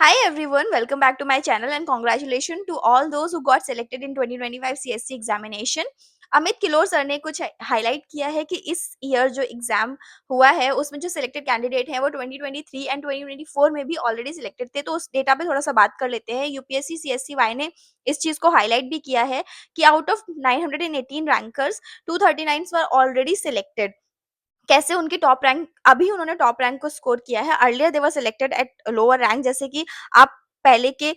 Hi everyone, welcome back to my channel and congratulations to all those who got selected in 2025 CSC examination. Amit Kilor sir ने कुछ highlight किया है कि इस year जो एग्जाम हुआ है उसमें जो सिलेक्टेड कैंडिडेट हैं वो 2023 एंड 2024 में भी ऑलरेडी सिलेक्टेड थे। तो उस डेटा पे थोड़ा सा बात कर लेते हैं। यूपीएससी सीएससी वाई ने इस चीज को हाईलाइट भी किया है कि out of 918 rankers 239 were already selected. कैसे उनकी टॉप रैंक अभी उन्होंने टॉप रैंक को स्कोर किया है। Earlier they were selected at lower rank, जैसे कि आप पहले के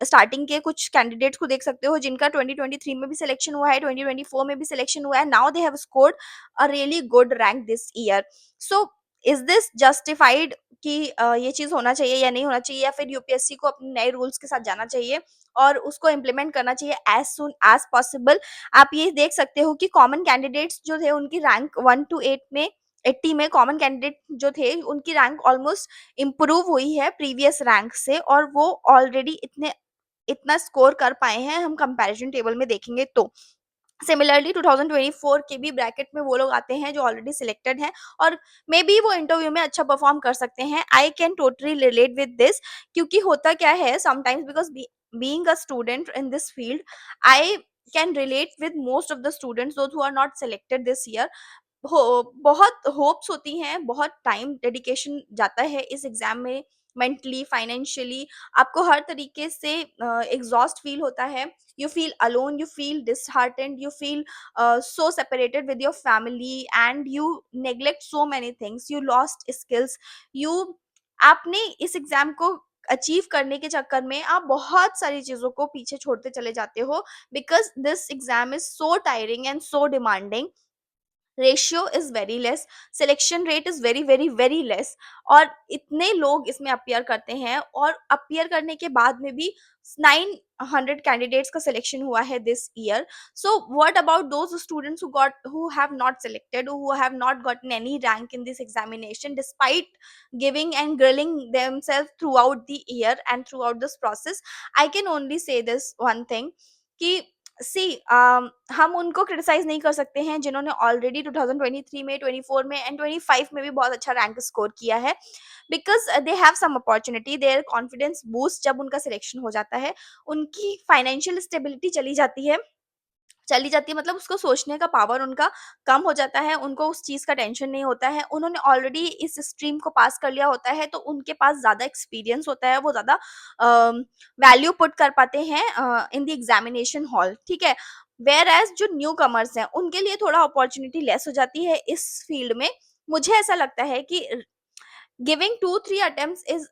स्टार्टिंग के कुछ कैंडिडेट्स को देख सकते हो जिनका 2023 में भी सिलेक्शन हुआ है, 2024 में भी सिलेक्शन हुआ है। Now they have scored a really good rank this year. So is this justified कि ये चीज होना चाहिए या नहीं होना चाहिए, या फिर यूपीएससी को अपने नए रूल्स के साथ जाना चाहिए और उसको इम्प्लीमेंट करना चाहिए एज सुन एज पॉसिबल। आप ये देख सकते हो कि कॉमन कैंडिडेट्स जो थे उनकी रैंक 1 to 8 में 80 में कॉमन कैंडिडेट जो थे उनकी रैंक ऑलमोस्ट इम्प्रूव हुई है प्रीवियस रैंक से, और वो ऑलरेडी इतना स्कोर कर पाए हैं हम कंपैरिजन टेबल में देखेंगे तो। सिमिलरली 2024 के भी ब्रैकेट में वो लोग आते हैं जो ऑलरेडी सिलेक्टेड हैं, और मे बी वो इंटरव्यू में अच्छा परफॉर्म कर सकते हैं। I can totally relate with this, क्योंकि होता क्या है sometimes, because being a student in this field, I can relate with most of the students those who are not selected this year। बहुत होप्स होती हैं, बहुत टाइम डेडिकेशन जाता है इस एग्जाम में। मेंटली, फाइनेंशियली आपको हर तरीके से एग्जॉस्ट फील होता है। You feel alone, you feel disheartened, you feel so separated with your family and you neglect so many things, you lost skills, you आपने इस एग्जाम को अचीव करने के चक्कर में आप बहुत सारी चीजों को पीछे छोड़ते चले जाते हो, because this exam is so tiring and so demanding. Ratio is very less, selection rate is very very very less, और इतने लोग इसमें अपियर करते हैं, और अपियर करने के बाद में भी 900 कैंडिडेट्स का सिलेक्शन हुआ है this year. So what about those students who have not selected, who have not gotten any rank in this examination despite giving and grilling themselves throughout the year and throughout this process? I can only say this one thing कि सी हम उनको criticise नहीं कर सकते हैं जिन्होंने already 2023 में, 24 में एंड 25 में भी बहुत अच्छा रैंक स्कोर किया है, because they have some opportunity, their confidence boost जब उनका सिलेक्शन हो जाता है। उनकी फाइनेंशियल स्टेबिलिटी चली जाती है, मतलब उसको सोचने का पावर उनका कम हो जाता है, उनको उस चीज़ का टेंशन नहीं होता है। उन्होंने ऑलरेडी इस स्ट्रीम को पास कर लिया होता है, तो उनके पास ज़्यादा एक्सपीरियंस होता है, वो ज़्यादा वैल्यू पुट कर पाते हैं इन द एग्जामिनेशन हॉल, ठीक है। वेयर एज जो न्यू कमर्स हैं उनके लिए थोड़ा अपॉर्चुनिटी लेस हो जाती है इस फील्ड में। मुझे ऐसा लगता है कि giving 2-3 attempts is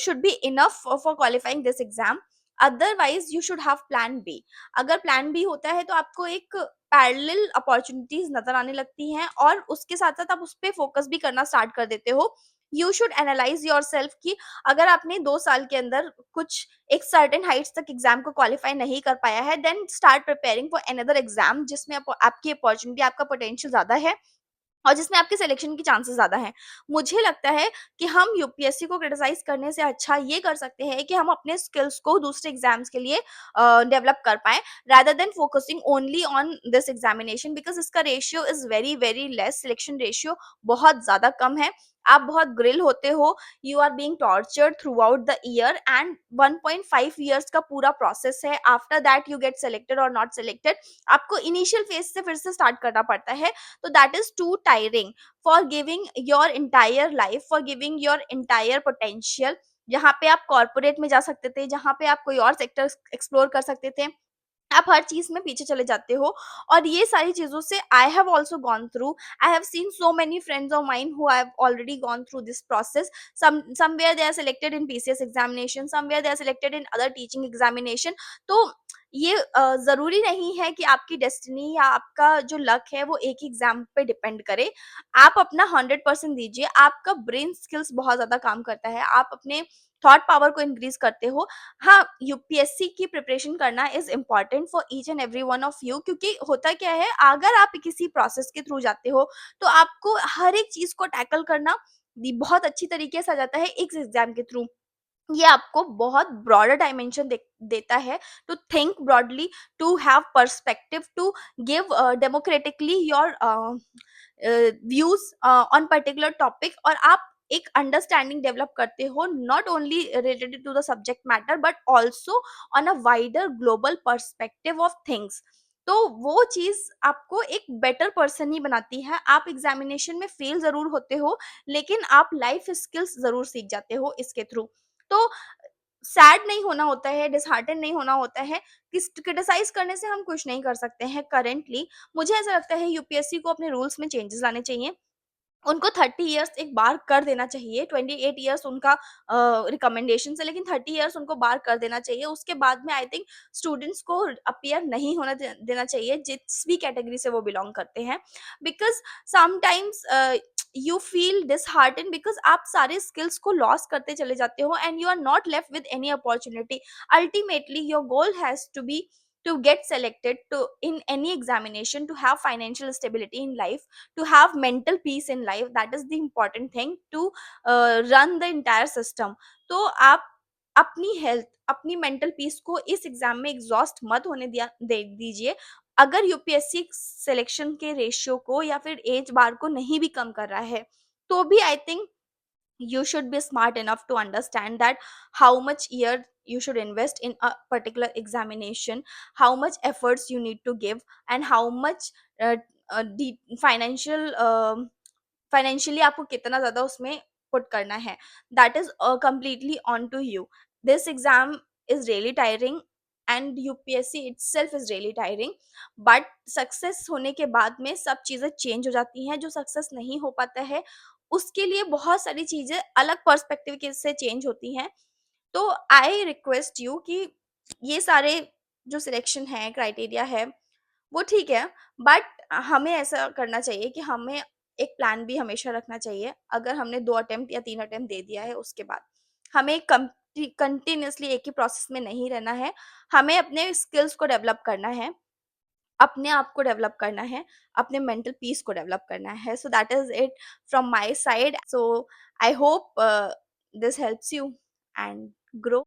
should be enough for qualifying this exam। Otherwise you should have plan B. अगर प्लान बी होता है तो आपको एक पैरेलल अपॉर्चुनिटीज नजर आने लगती हैं, और उसके साथ साथ आप उस पर फोकस भी करना स्टार्ट कर देते हो। You should analyse yourself कि अगर आपने 2 साल के अंदर कुछ एक सर्टेन हाइट्स तक एग्जाम को क्वालिफाई नहीं कर पाया है, then start preparing for another exam जिसमें आपकी अपॉर्चुनिटी, आपका पोटेंशियल ज्यादा है और जिसमें आपके सिलेक्शन की चांसेस ज़्यादा हैं। मुझे लगता है कि हम यूपीएससी को क्रिटिसाइज़ करने से अच्छा ये कर सकते हैं कि हम अपने स्किल्स को दूसरे एग्ज़ाम्स के लिए डेवलप कर पाएँ, rather than focusing only on this examination, because इसका ratio is very, very less, selection ratio बहुत ज़्यादा कम है। आप बहुत ग्रिल होते हो, you are being tortured throughout the year, and 1.5 years का पूरा प्रोसेस है। After that you get selected और नॉट सेलेक्टेड। आपको इनिशियल फेज से फिर से स्टार्ट करना पड़ता है, तो that is too tiring for giving your entire life, for giving your entire potential। जहाँ पे आप कॉर्पोरेट में जा सकते थे, जहाँ पे आप कोई और सेक्टर एक्सप्लोर कर सकते थे, आप हर चीज में पीछे चले जाते हो। और ये सारी चीजों से I have also gone through, I have seen so many friends of mine who have already gone through this process. somewhere they are selected in pcs examination, somewhere they are selected in other teaching examination। तो ये जरूरी नहीं है कि आपकी destiny या आपका जो लक है वो एक ही एग्जाम पे डिपेंड करे। आप अपना 100% दीजिए, आपका ब्रेन स्किल्स बहुत ज्यादा काम करता है, आप अपने थॉट पावर को इंक्रीज करते हो। हाँ, यूपीएससी की प्रिपरेशन करना is important for each and every one of you, क्योंकि होता क्या है, अगर आप किसी प्रोसेस के थ्रू जाते हो तो आपको हर एक चीज को टैकल करना बहुत अच्छी तरीके से आ जाता है एक एग्जाम के थ्रू। ये आपको बहुत ब्रॉडर डायमेंशन देता है, to think broadly, to have perspective, to give democratically your views on particular topic. और आप एक अंडरस्टैंडिंग डेवलप करते हो, not only related to the subject matter but also on a wider global perspective of things. तो वो चीज़ आपको एक better person ही बनाती है। आप एग्ज़ामिनेशन में फेल ज़रूर होते हो, लेकिन आप लाइफ स्किल्स ज़रूर सीख जाते हो इसके थ्रू। तो सैड नहीं होना होता है, डिसहार्टेन नहीं होना होता है, क्रिटिसाइज़ करने से हम कुछ नहीं कर सकते हैं करंटली। मुझे ऐसा लगता है यूपीएससी को अपने रूल्स में चेंजेस लाने चाहिए। उनको 30 इयर्स एक बार कर देना चाहिए, 28 इयर्स उनका रिकमेंडेशंस है, लेकिन 30 इयर्स उनको बार कर देना चाहिए। उसके बाद में आई थिंक स्टूडेंट्स को अपीयर नहीं होना देना चाहिए, जिस भी कैटेगरी से वो बिलॉन्ग करते हैं। Because sometimes you feel disheartened because आप सारे स्किल्स को लॉस करते चले जाते हो and you are not left with any opportunity. Ultimately your goal has to be to get selected to in any examination, to have financial stability in life, to have mental peace in life. That is the important thing to run the entire system. तो आप अपनी health, अपनी mental peace को इस exam में exhaust मत होने दिया दे दीजिए। अगर यूपीएससी सिलेक्शन के रेशियो को या फिर एज बार को नहीं भी कम कर रहा है, तो भी I think you should be smart enough to understand that how much year you should invest in a particular examination, how much efforts you need to give, and how much financial financially आपको कितना ज़्यादा उसमें put करना है। That is completely on to you. This exam is really tiring and UPSC itself is really tiring, but success होने के बाद में सब चीज़ें चेंज हो जाती हैं। जो सक्सेस नहीं हो पाता है, उसके लिए बहुत सारी चीज़ें अलग पर्सपेक्टिव के से चेंज होती हैं। तो आई रिक्वेस्ट यू कि ये सारे जो सिलेक्शन है, क्राइटेरिया है, वो ठीक है, बट हमें ऐसा करना चाहिए कि हमें एक प्लान भी हमेशा रखना चाहिए। अगर हमने 2 अटेम्प्ट या 3 अटेम्प्ट दे दिया है, उसके बाद हमें कंटिन्यूअसली एक ही प्रोसेस में नहीं रहना है। हमें अपने स्किल्स को डेवलप करना है, अपने आप को डेवलप करना है, अपने मेंटल पीस को डेवलप करना है। So that is it from my side. So I hope this helps you and grow.